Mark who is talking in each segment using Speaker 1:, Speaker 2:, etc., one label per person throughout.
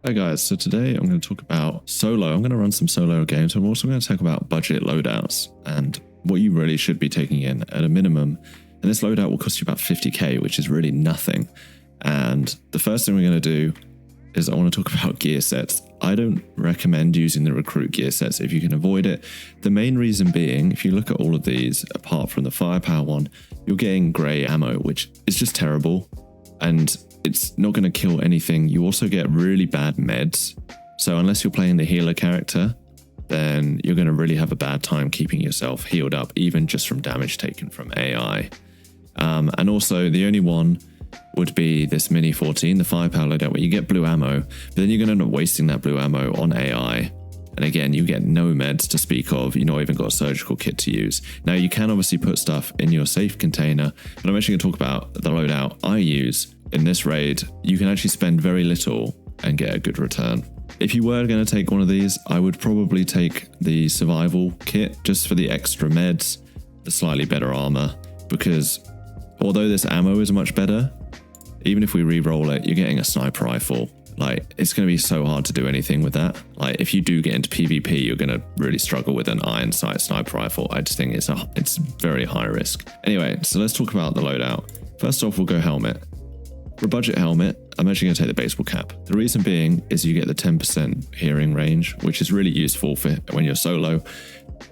Speaker 1: Hi guys, so today I'm going to talk about solo. I'm going to run some solo games. I'm also going to talk about budget loadouts and what you really should be taking in at a minimum. And this loadout will cost you about 50k, which is really nothing. And the first thing we're going to do is I want to talk about gear sets. I don't recommend using the recruit gear sets if you can avoid it. The main reason being, if you look at all of these, apart from the firepower one, you're getting grey ammo, which is just terrible. And it's not going to kill anything. You also get really bad meds. So unless you're playing the healer character, then you're going to really have a bad time keeping yourself healed up, even just from damage taken from AI. And also the only one would be this Mini 14, the firepower loadout, where you get blue ammo, but then you're going to end up wasting that blue ammo on AI. And again, you get no meds to speak of. You've not even got a surgical kit to use. Now, you can obviously put stuff in your safe container, but I'm actually going to talk about the loadout I use in this raid. You can actually spend very little and get a good return. If you were going to take one of these, I would probably take the survival kit just for the extra meds, the slightly better armor, because although this ammo is much better, even if we re-roll it, you're getting a sniper rifle. Like, it's going to be so hard to do anything with that. Like, if you do get into PvP, you're going to really struggle with an iron sight sniper rifle. I just think it's very high risk. Anyway, so let's talk about the loadout. First off, we'll go helmet. For a budget helmet, I'm actually going to take the baseball cap. The reason being is you get the 10% hearing range, which is really useful for when you're solo,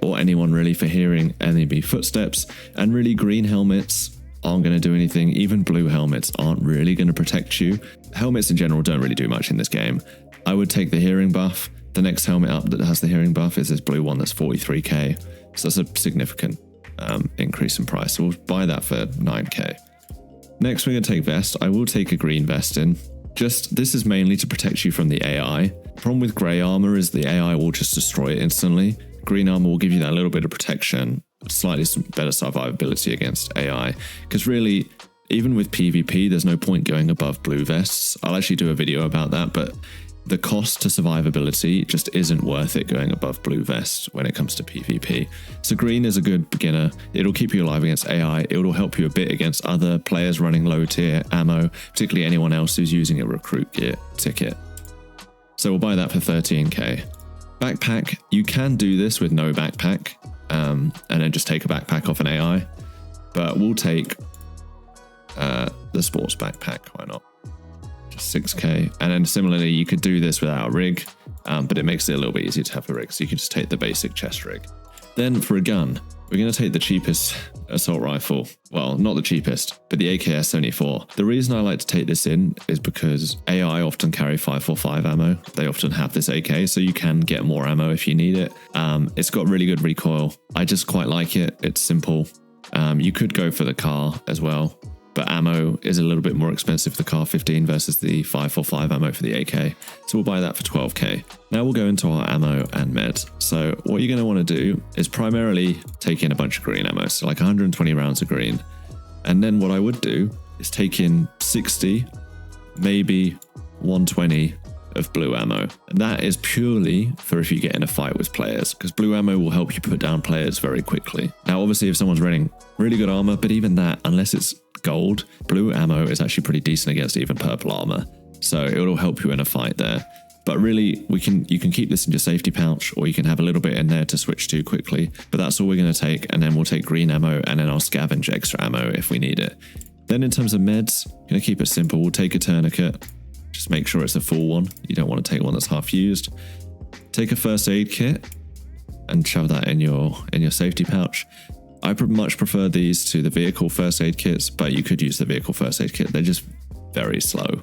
Speaker 1: or anyone really, for hearing enemy footsteps. And really, green helmets aren't going to do anything. Even blue helmets aren't really going to protect you. Helmets in general don't really do much in this game. I would take the hearing buff. The next helmet up that has the hearing buff is this blue one that's 43k. So that's a significant increase in price. So we'll buy that for 9k. Next, we're going to take vest. I will take a green vest in. This is mainly to protect you from the AI. The problem with grey armor is the AI will just destroy it instantly. Green armor will give you that little bit of protection, slightly better survivability against AI. Because really, even with PvP, there's no point going above blue vests. I'll actually do a video about that, but the cost to survivability just isn't worth it going above blue vest when it comes to PvP. So green is a good beginner. It'll keep you alive against AI. It'll help you a bit against other players running low tier ammo, particularly anyone else who's using a recruit gear ticket. So we'll buy that for 13k. Backpack, you can do this with no backpack, and then just take a backpack off an AI, but we'll take the sports backpack, why not? Just 6k. And then similarly, you could do this without a rig, but it makes it a little bit easier to have a rig, so you can just take the basic chest rig. Then for a gun, we're going to take the cheapest assault rifle. Well, not the cheapest, but the AKS-74. The reason I like to take this in is because AI often carry 545 ammo. They often have this AK, so you can get more ammo if you need it. It's got really good recoil. I just quite like it. It's simple. You could go for the car as well, but ammo is a little bit more expensive for the car 15 versus the 545 ammo for the AK. So we'll buy that for 12k. Now we'll go into our ammo and meds. So what you're going to want to do is primarily take in a bunch of green ammo, so like 120 rounds of green. And then what I would do is take in 60, maybe 120 of blue ammo. And that is purely for if you get in a fight with players, because blue ammo will help you put down players very quickly. Now, obviously, if someone's running really good armor, but even that, unless it's gold, blue ammo is actually pretty decent against even purple armor. So it'll help you in a fight there. But really, you can keep this in your safety pouch, or you can have a little bit in there to switch to quickly. But that's all we're going to take. And then we'll take green ammo, and then I'll scavenge extra ammo if we need it. Then in terms of meds, I'm going to keep it simple. We'll take a tourniquet. Just make sure it's a full one. You don't want to take one that's half used. Take a first aid kit and shove that in your safety pouch. I much prefer these to the vehicle first aid kits, but you could use the vehicle first aid kit. They're just very slow.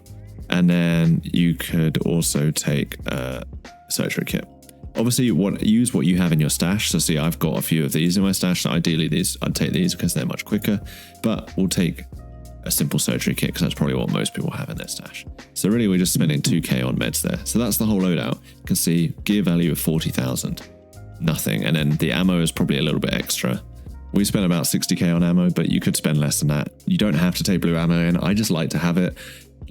Speaker 1: And then you could also take a surgery kit. Obviously, use what you have in your stash. So see, I've got a few of these in my stash. So ideally, I'd take these because they're much quicker. But we'll take a simple surgery kit because that's probably what most people have in their stash. So really, we're just spending 2k on meds there. So that's the whole loadout. You can see gear value of 40,000. Nothing. And then the ammo is probably a little bit extra. We spent about 60k on ammo, but you could spend less than that. You don't have to take blue ammo in. I just like to have it.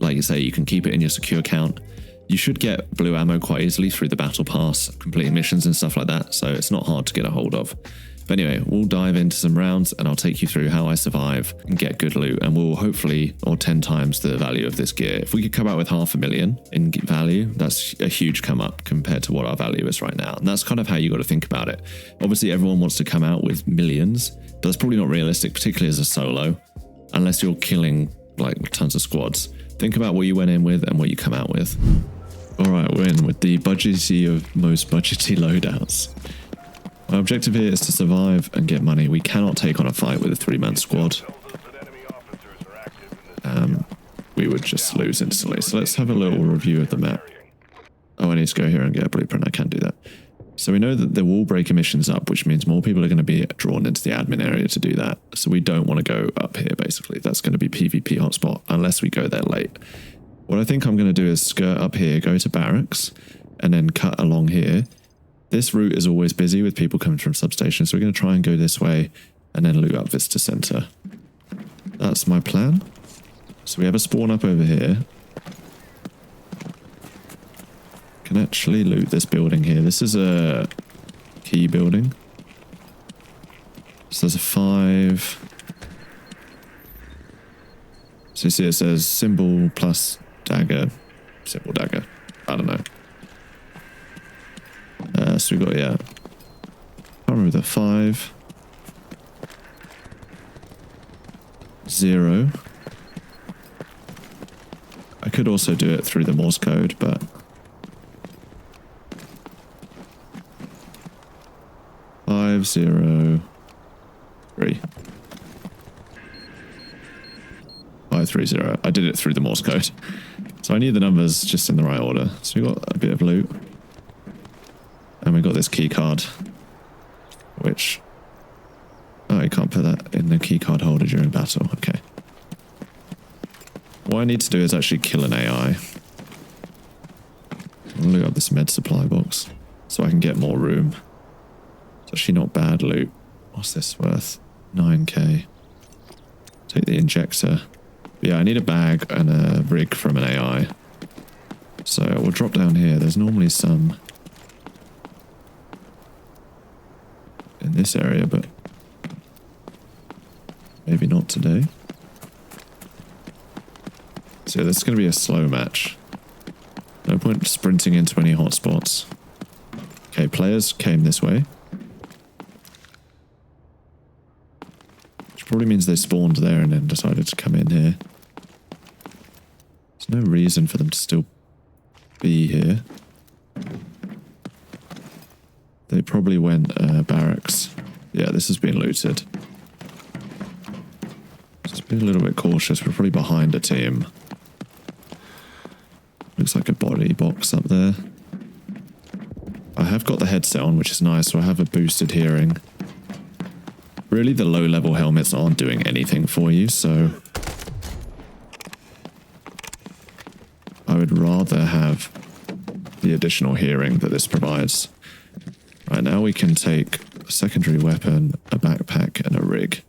Speaker 1: Like you say, you can keep it in your secure account. You should get blue ammo quite easily through the battle pass, completing missions and stuff like that. So it's not hard to get a hold of. But anyway, we'll dive into some rounds and I'll take you through how I survive and get good loot, and we'll hopefully, or 10 times the value of this gear. If we could come out with 500,000 in value, that's a huge come up compared to what our value is right now. And that's kind of how you got to think about it. Obviously, everyone wants to come out with millions, but that's probably not realistic, particularly as a solo, unless you're killing like tons of squads. Think about what you went in with and what you come out with. All right, we're in with the budgety of most budgety loadouts. My objective here is to survive and get money. We cannot take on a fight with a 3-man squad. We would just lose instantly. So let's have a little review of the map. Oh, I need to go here and get a blueprint. I can't do that. So we know that the wall break emissions up, which means more people are going to be drawn into the admin area to do that. So we don't want to go up here, basically. That's going to be PvP hotspot unless we go there late. What I think I'm going to do is skirt up here, go to barracks, and then cut along here. This route is always busy with people coming from substations, so we're going to try and go this way and then loot up Vista Center. That's my plan. So we have a spawn up over here. Can actually loot this building here. This is a key building. So there's a 5. So you see it says symbol plus dagger. Symbol dagger. I don't know. So we got, yeah. I can't remember the 5. 0. I could also do it through the Morse code, but 5 0 3 5 3 0. I did it through the Morse code, so I need the numbers just in the right order. So we got a bit of loot, and we got this key card, which you can't put that in the key card holder during battle. Okay. What I need to do is actually kill an AI. I'll loot up this med supply box so I can get more room. It's actually not bad loot. What's this worth? 9k. Take the injector. But yeah, I need a bag and a rig from an AI. So we'll drop down here. There's normally some in this area, but maybe not today. So this is going to be a slow match. No point sprinting into any hotspots. Okay, players came this way. Which probably means they spawned there and then decided to come in here. There's no reason for them to still be here. They probably went barracks. Yeah, this has been looted. Just be a little bit cautious. We're probably behind a team. Looks like a body box up there. I have got the headset on, which is nice, so I have a boosted hearing. Really, the low-level helmets aren't doing anything for you, so I would rather have the additional hearing that this provides. Right, now we can take a secondary weapon, a backpack, and a rig.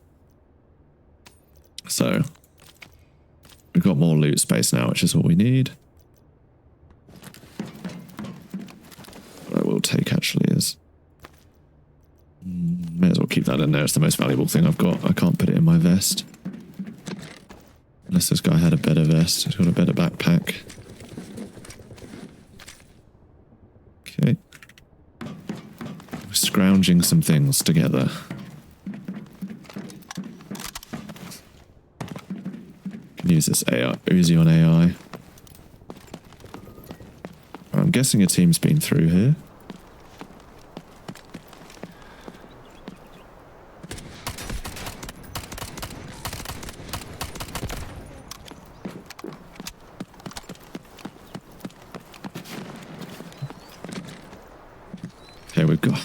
Speaker 1: So we've got more loot space now, which is what we need. What I will take actually is, may as well keep that in there. It's the most valuable thing I've got. I can't put it in my vest. Unless this guy had a better vest. He's got a better backpack. Okay. We're scrounging some things together. Can use this AI, Uzi on AI. I'm guessing a team's been through here. Okay, we've got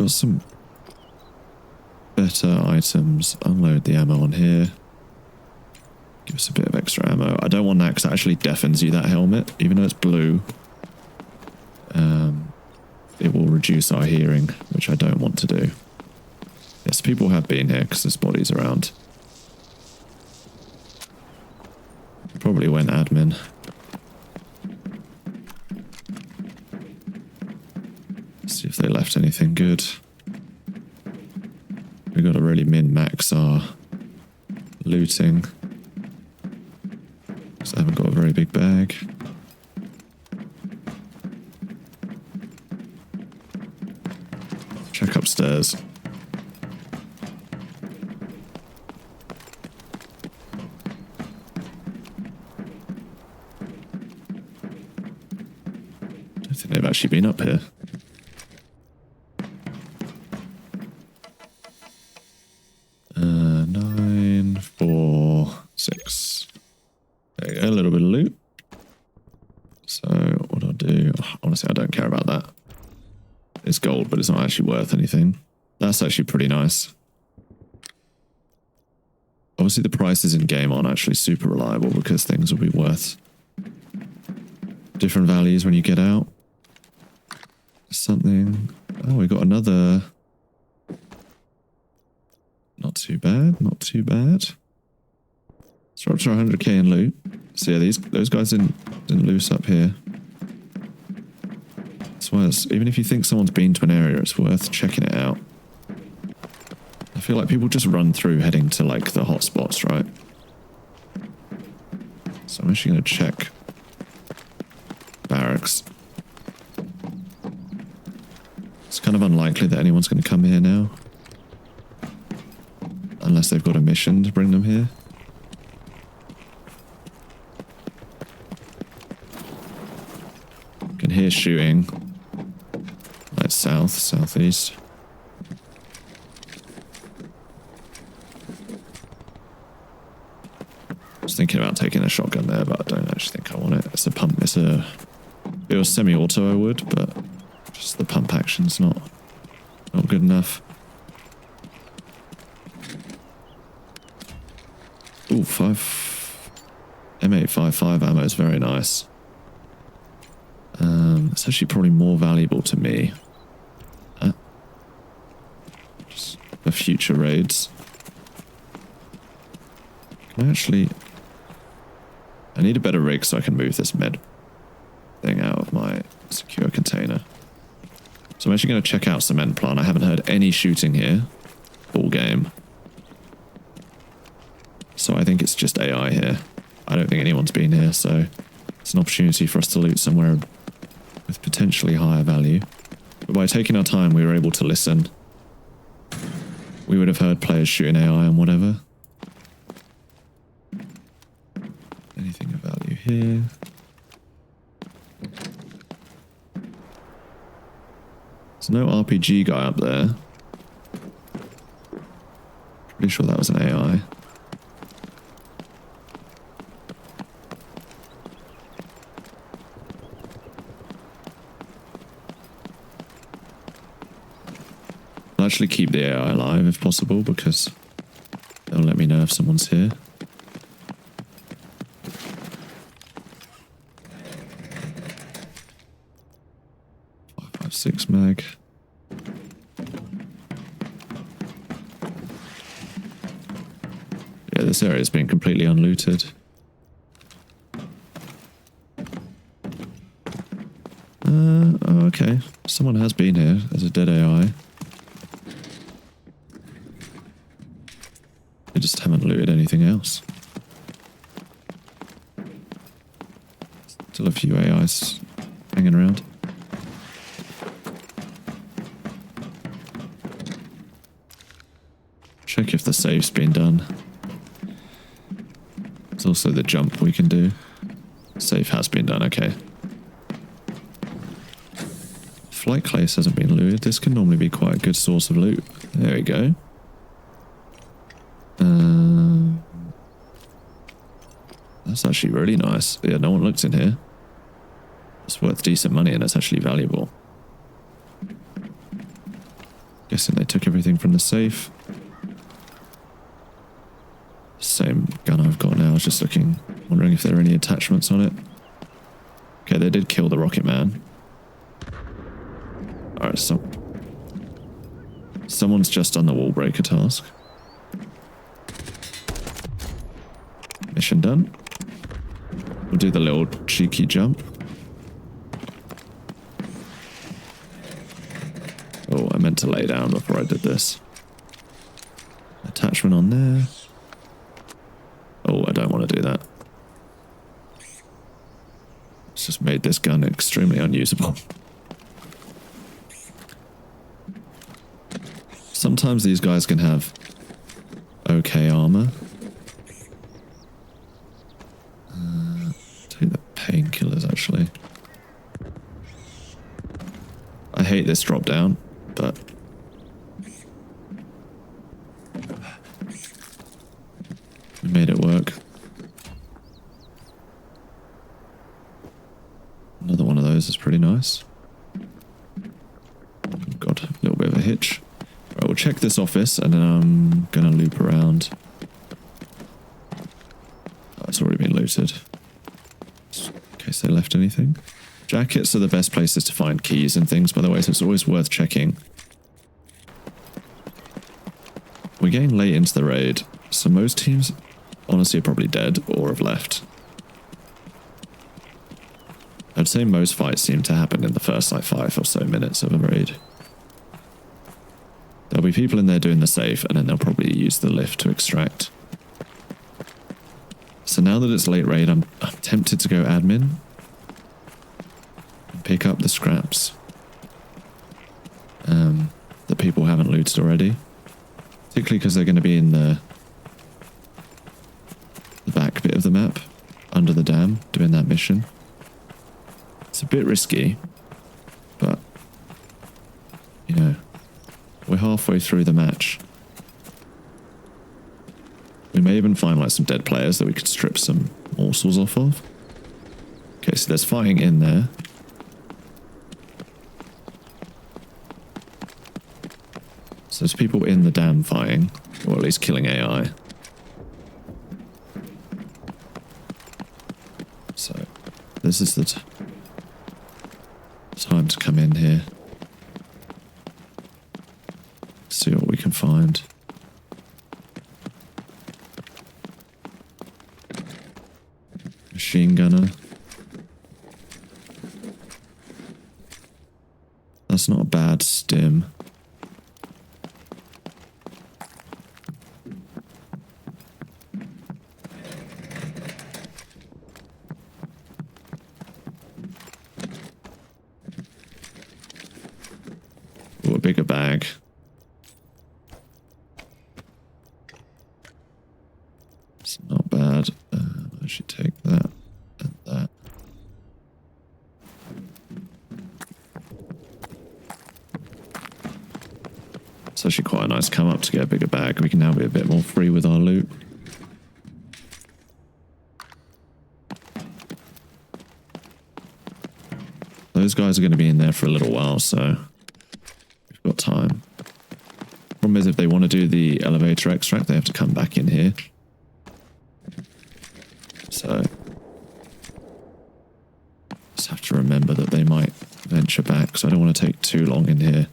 Speaker 1: some better items. Unload the ammo on here. Give us a bit of extra ammo. I don't want that because that actually deafens you, that helmet. Even though it's blue, it will reduce our hearing, which I don't want to do. Yes, people have been here because there's bodies around. Probably went admin. Let's see if they left anything good. We got to really min-max our looting. Because I haven't got a very big bag. Check upstairs. I don't think they've actually been up here. There you go, a little bit of loot. So what I'll do, honestly I don't care about that. It's gold, but it's not actually worth anything. That's actually pretty nice. Obviously the prices in game aren't actually super reliable because things will be worth different values when you get out. Something, oh we got another, not too bad, not too bad. So we're up to 100k in loot. So yeah, those guys didn't loose up here. That's why even if you think someone's been to an area, it's worth checking it out. I feel like people just run through heading to like the hotspots, right? So I'm actually going to check barracks. It's kind of unlikely that anyone's going to come here now. Unless they've got a mission to bring them here. Can hear shooting. Like southeast. I was thinking about taking a shotgun there, but I don't actually think I want it. It's a pump. If it was semi-auto, I would, but just the pump action's not good enough. Ooh, M855 ammo is very nice. It's actually probably more valuable to me. Just for future raids. Can I actually... I need a better rig so I can move this med thing out of my secure container. So I'm actually going to check out cement plant. I haven't heard any shooting here all game. So I think it's just AI here. I don't think anyone's been here, so it's an opportunity for us to loot somewhere with potentially higher value. But by taking our time, we were able to listen. We would have heard players shooting AI and whatever. Anything of value here? There's no RPG guy up there. Pretty sure that was an AI. I'll actually keep the AI alive if possible because they'll let me know if someone's here. 5.56 mag. Yeah, this area has been completely unlooted. Oh, okay. Someone has been here as a dead AI. They just haven't looted anything else. Still a few AIs hanging around. Check if the save's been done. There's also the jump we can do. Save has been done, okay. Flight clays hasn't been looted. This can normally be quite a good source of loot. There we go. That's actually really nice. Yeah, no one looked in here. It's worth decent money and it's actually valuable. Guessing they took everything from the safe. Same gun I've got now. I was just looking, wondering if there are any attachments on it. Okay, they did kill the rocket man. Alright, so someone's just done the wall breaker task. Mission done. We'll do the little cheeky jump. to lay down before I did this. Attachment on there. Oh, I don't want to do that. It's just made this gun extremely unusable. Sometimes these guys can have okay armor. Take the painkillers, actually. I hate this drop down, but we made it work. Another one of those is pretty nice. Got a little bit of a hitch. Right, we'll check this office and then I'm gonna loop around. Oh, it's already been looted. Just in case they left anything. Jackets are the best places to find keys and things, by the way, so it's always worth checking. We're getting late into the raid, so most teams honestly are probably dead or have left. I'd say most fights seem to happen in the first like 5 or so minutes of a raid. There'll be people in there doing the safe, and then they'll probably use the lift to extract. So now that it's late raid, I'm tempted to go admin. And pick up the scraps. That people haven't looted already. Particularly because they're going to be in the back bit of the map, under the dam, doing that mission. It's a bit risky, but, you know, we're halfway through the match. We may even find like some dead players that we could strip some morsels off of. Okay, so there's fighting in there. So there's people in the dam fighting, or at least killing AI. So this is the time to come in here. See what we can find. Machine gunner. That's not a bad stim. Ooh, a bigger bag. It's not bad. I should take that and that. It's actually quite a nice come up to get a bigger bag. We can now be a bit more free with our loot. Those guys are going to be in there for a little while, so we've got time. Problem is, if they want to do the elevator extract, they have to come back in here. So just have to remember that they might venture back, so I don't want to take too long in here.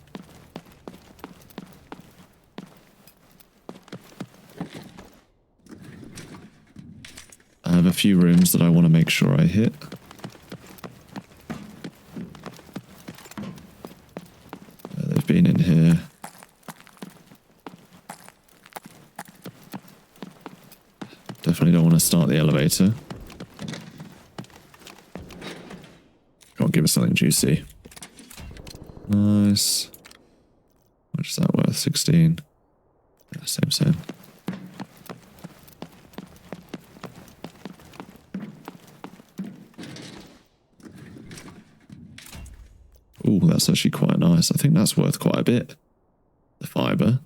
Speaker 1: I have a few rooms that I want to make sure I hit. They've been in here. Definitely don't want to start the elevator. Can't give us something juicy. Nice. How much is that worth? 16. Yeah, same. Ooh, that's actually quite nice. I think that's worth quite a bit. The fiber.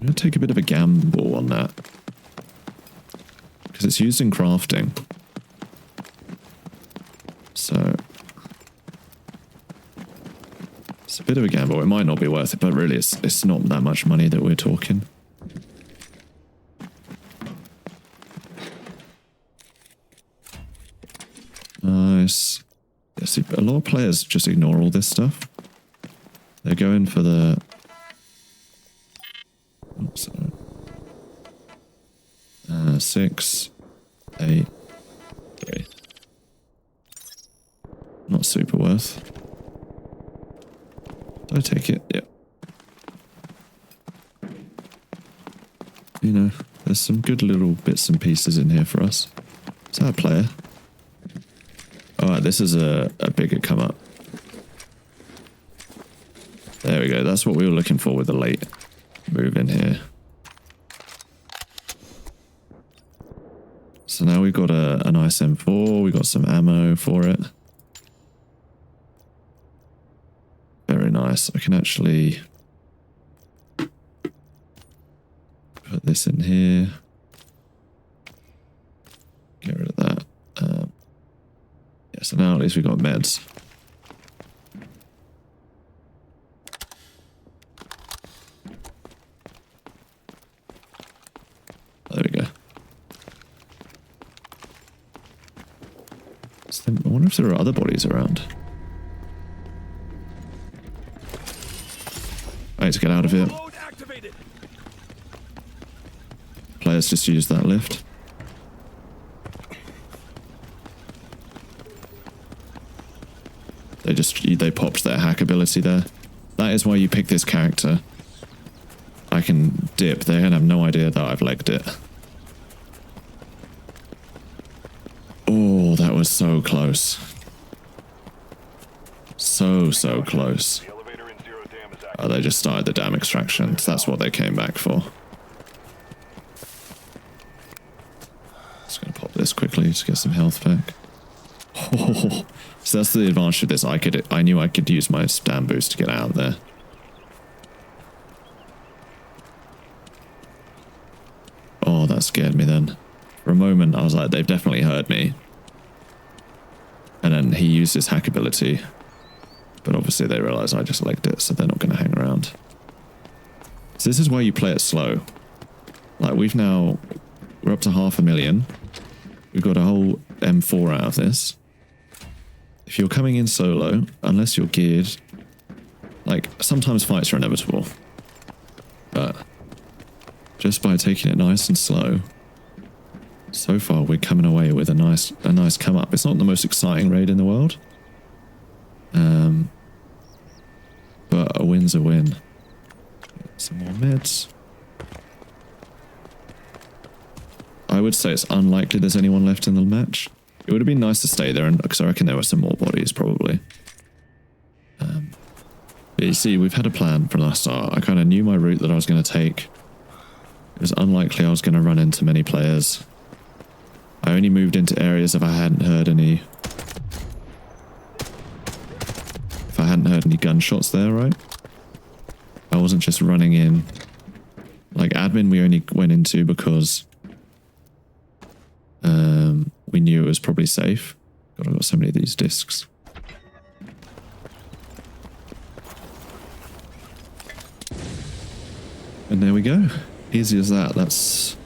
Speaker 1: I'm going to take a bit of a gamble on that. Because it's used in crafting. So it's a bit of a gamble. It might not be worth it, but really it's not that much money that we're talking. Nice. Yeah, see, a lot of players just ignore all this stuff. They're going for the... Oops. 6, 8, 3. Not super worth. Did I take it? Yeah. You know, there's some good little bits and pieces in here for us. Is that a player? Alright, this is a bigger come up. There we go. That's what we were looking for with the late move in here. So now we've got a nice M4. We've got some ammo for it. Very nice. I can actually put this in here. Get rid of that. Yeah, so now at least we've got meds. There we go. So I wonder if there are other bodies around. I need to get out of here. Players just use that lift. They popped their hack ability there. That is why you pick this character. I can dip. They're gonna have no idea that I've legged it. Oh, that was so close. So close. Oh, they just started the dam extraction. That's what they came back for. Just gonna pop this quickly to get some health back. Oh, so that's the advantage of this. I knew I could use my dam boost to get out of there. Oh, that scared me then. For a moment, I was like, they've definitely heard me. And then he used his hack ability. But obviously they realised I just legged it, so they're not going to hang around. So this is why you play it slow. Like, we're up to 500,000. We've got a whole M4 out of this. If you're coming in solo, unless you're geared, like, sometimes fights are inevitable. But just by taking it nice and slow, so far we're coming away with a nice come up. It's not the most exciting raid in the world. But a win's a win. Some more meds. I would say it's unlikely there's anyone left in the match. It would have been nice to stay there, because I reckon there were some more bodies, probably. But you see, we've had a plan from the start. I kind of knew my route that I was going to take. It was unlikely I was going to run into many players. I only moved into areas if I hadn't heard any... gunshots there, right? I wasn't just running in. Like, admin we only went into because... we knew it was probably safe. God, I've got so many of these discs. And there we go. Easy as that. That's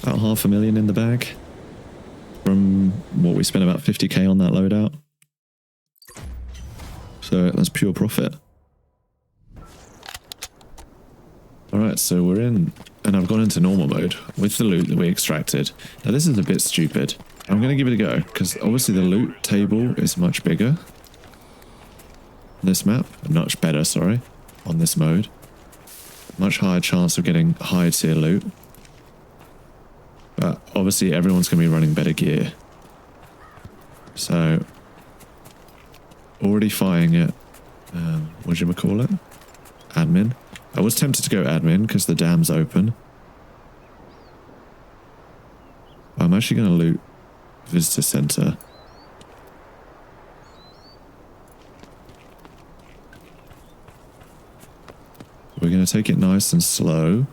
Speaker 1: about 500,000 in the bag. From what we spent about 50k on that loadout. So that's pure profit. Alright, so we're in, and I've gone into normal mode with the loot that we extracted. Now this is a bit stupid. I'm going to give it a go, because obviously the loot table is much bigger. On this map, much better, sorry, on this mode. Much higher chance of getting high tier loot. But obviously everyone's going to be running better gear. So, already firing it, whatchamacallit? Admin. I was tempted to go admin because the dam's open. I'm actually going to loot visitor center. We're going to take it nice and slow.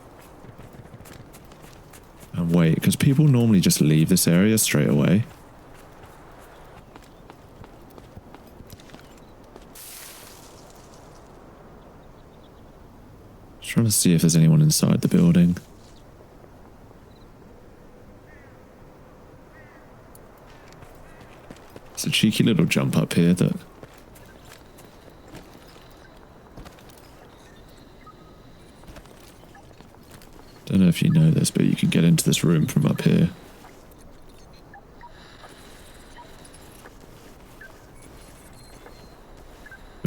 Speaker 1: And wait, because people normally just leave this area straight away. Trying to see if there's anyone inside the building. It's a cheeky little jump up here that... Don't know if you know this, but you can get into this room from up here.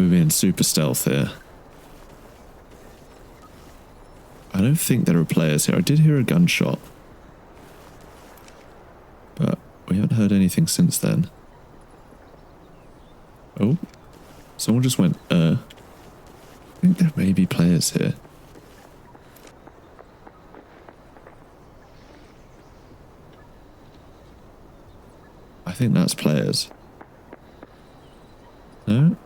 Speaker 1: We're being super stealth here. I don't think there are players here. I did hear a gunshot. But we haven't heard anything since then. Oh. Someone just went, I think there may be players here. I think that's players. No?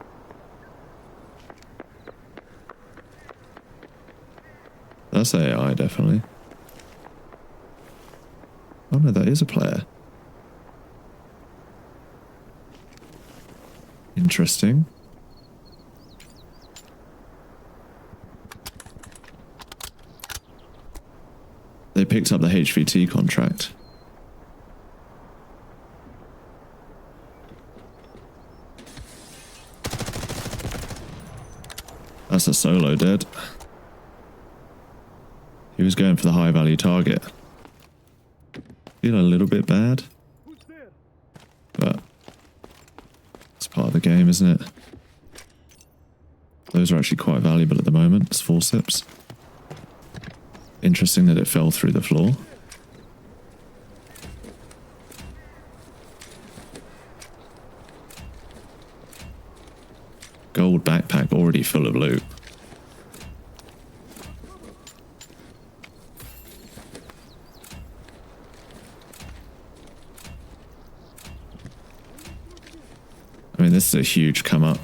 Speaker 1: That's AI, definitely. Oh no, that is a player. Interesting. They picked up the HVT contract. That's a solo dead. He was going for the high value target. Feel a little bit bad. But it's part of the game, isn't it? Those are actually quite valuable at the moment as forceps. Interesting that it fell through the floor. Gold backpack already full of loot. I mean, this is a huge come up.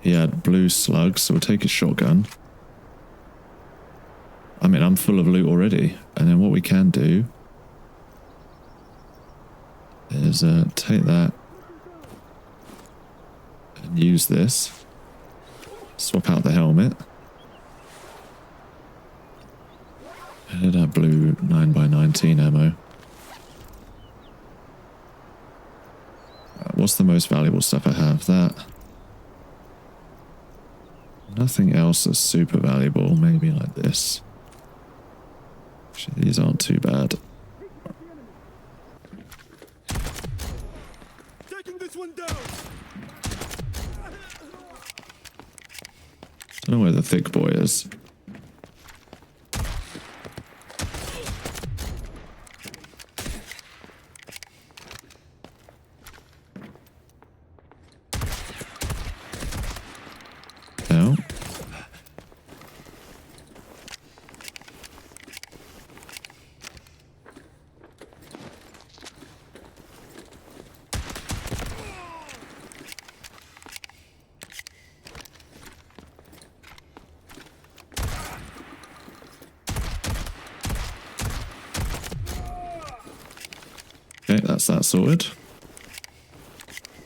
Speaker 1: He had blue slugs, so we'll take his shotgun. I mean, I'm full of loot already. And then what we can do is take that and use this. Swap out the helmet. And it had blue 9x19 ammo. What's the most valuable stuff I have? That. Nothing else that's super valuable. Maybe like this. Actually, these aren't too bad. Taking this one down. Don't know where the thick boy is. No. Okay, that's that sorted.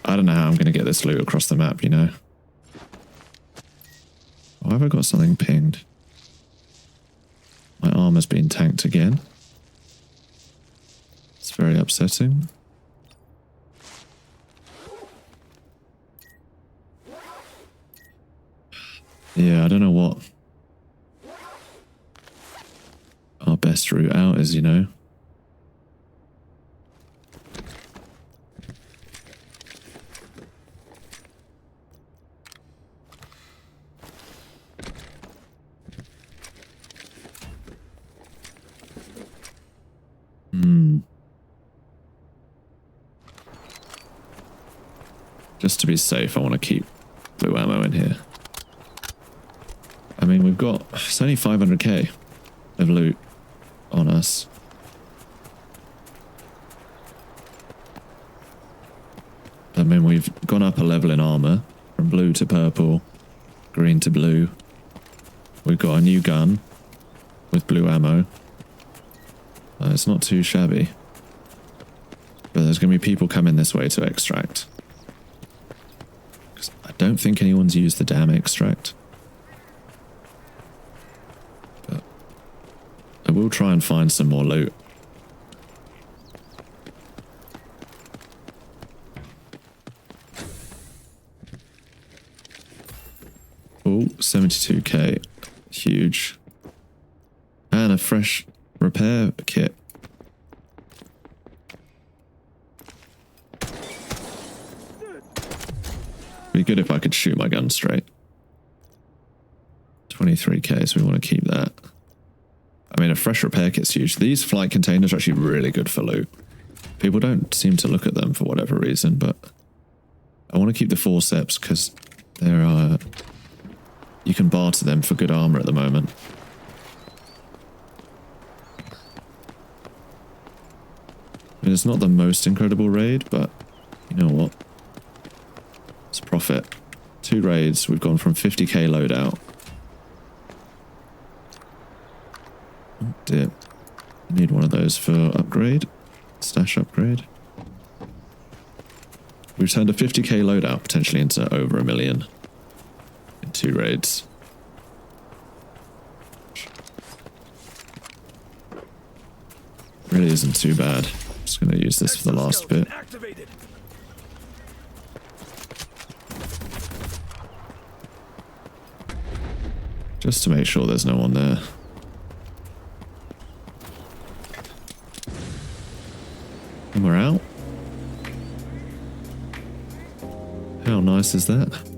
Speaker 1: I don't know how I'm going to get this loot across the map, you know. Why have I got something pinged? My armor's been tanked again. It's very upsetting. Yeah, I don't know what our best route out is, you know. Just to be safe, I want to keep blue ammo in here. I mean, we've got... It's only 500k of loot on us. I mean, we've gone up a level in armor. From blue to purple. Green to blue. We've got a new gun. With blue ammo. It's not too shabby. But there's going to be people coming this way to extract. I don't think anyone's used the damn extract. But I will try and find some more loot. Oh, 72k. Huge. And a fresh repair kit. good if I could shoot my gun straight. 23k, so we want to keep that. I mean, a fresh repair kit's huge. These flight containers are actually really good for loot. People don't seem to look at them for whatever reason, but I want to keep the forceps because they're, you can barter them for good armor at the moment. I mean, it's not the most incredible raid, but you know what? It's profit. 2 raids, we've gone from 50k loadout. Oh dear. I need one of those for upgrade. Stash upgrade. We turned a 50k loadout potentially into over 1 million in 2 raids. Really isn't too bad. Just going to use this for the last bit. Just to make sure there's no one there. And we're out. How nice is that?